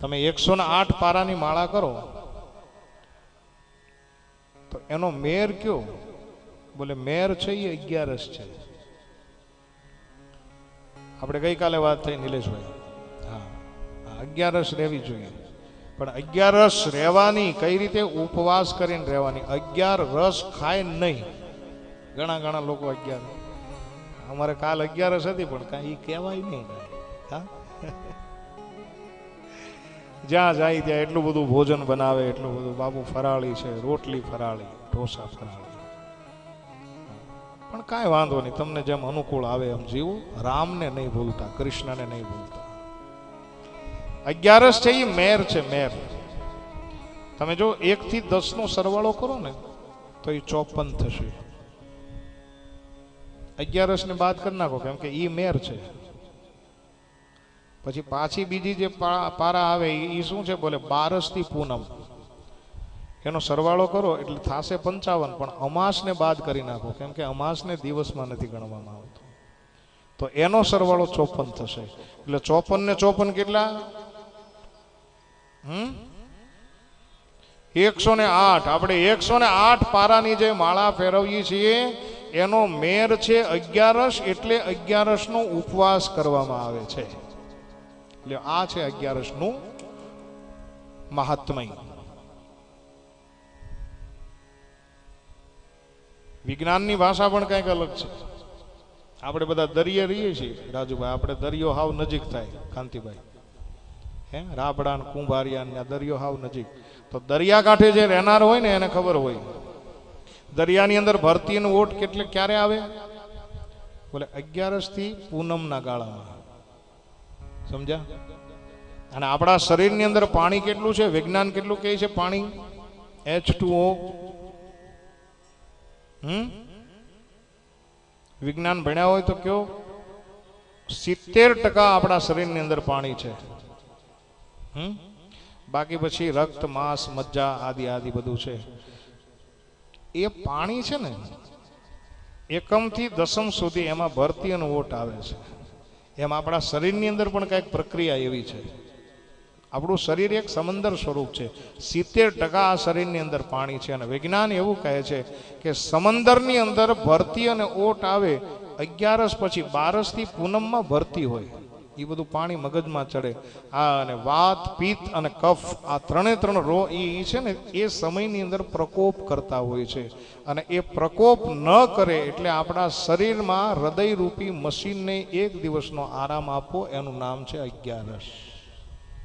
તમે 108 પારાની માળા કરો તો એનો મેર કયો? બોલે મેર છે એ 11 છે. આપણે ગઈકાલે વાત થઈ નિલેશભાઈ, હા 11 રહેવી જોઈએ. પણ 11 રહેવાની કઈ રીતે? ઉપવાસ કરીને રહેવાની. 11 રસ ખાય નહીં. ઘણા લોકો 11, અમારે કાલ 11 હતી પણ કાંઈ કહેવાય નહીં. હા જ્યાં જાય ત્યાં એટલું બધું ભોજન બનાવે, એટલું બધું. બાપુ ફરાળી છે, રોટલી ફરાળી, ઢોસા ફરાળી. પણ કાંઈ વાંધો નહીં, તમને જેમ અનુકૂળ આવે એમ જીવો. રામને નહીં ભૂલતા, કૃષ્ણને નહીં ભૂલતા. 11 છે એ મેર છે, મેર. તમે જો 1 થી 10 નો સરવાળો કરો ને તો એ 54 થશે. 11 ને બાદ કરી નાખો, કેમ કે એ મેર છે. પછી પાછી બીજી જે પારા આવે એ શું છે? બોલે 12 થી પૂનમ. એનો સરવાળો કરો એટલે થશે 55. પણ અમાસને બાદ કરી નાખો, કેમ કે અમાસને દિવસમાં નથી ગણવામાં આવતો. તો એનો સરવાળો 54 થશે. એટલે 54 ને 54 કેટલા? 108. આપણે 108 પારાની જે માળા ફેરવીએ છીએ એનો મેર છે 11. એટલે 11 નો ઉપવાસ કરવામાં આવે છે. એટલે આ છે 11 નું મહાત્મય. વિજ્ઞાનની ભાષા પણ કંઈક અલગ છે. આપણે બધા દરિયે રહીએ છીએ રાજુભાઈ, આપણે દરિયો હાવ નજીક થાય. કાંતિભાઈ, હે રાબડા ને કુંભારિયા દરિયો હાવ નજીક. તો દરિયાકાંઠે જે રહેનાર હોય ને એને ખબર હોય દરિયાની અંદર ભરતી નો ઓટ કેટલે ક્યારે આવે? બોલે 11 થી પૂનમના ગાળામાં. સમજ્યા? અને આપણા શરીરની અંદર પાણી કેટલું છે? વિજ્ઞાન કેટલું કહે છે? પાણી H2O. વિજ્ઞાન ભણ્યા હોય તો કયો? 70% આપણા શરીરની અંદર પાણી છે. બાકી પછી રક્ત, માંસ, મજ્જા આદિ આદિ બધું છે. એ પાણી છે ને, 1 થી 10 સુધી એમાં ભરતી અને ઓટ આવે છે. એમ આપણા શરીરની અંદર પણ કંઈક પ્રક્રિયા એવી છે. આપણું શરીર એક સમંદર સ્વરૂપ છે. 70% આ શરીરની અંદર પાણી છે. અને વિજ્ઞાન એવું કહે છે કે સમંદરની અંદર ભરતી અને ઓટ આવે 11 પછી 12 થી પૂનમમાં ભરતી હોય. એ બધું પાણી મગજમાં ચડે. અને વાત, પિત્ત અને કફ, આ 3 રો એ છે ને એ સમયની અંદર પ્રકોપ કરતા હોય છે. અને એ પ્રકોપ ન કરે એટલે આપણા શરીરમાં હૃદયરૂપી મશીનને 1 દિવસનો આરામ આપવો, એનું નામ છે 11.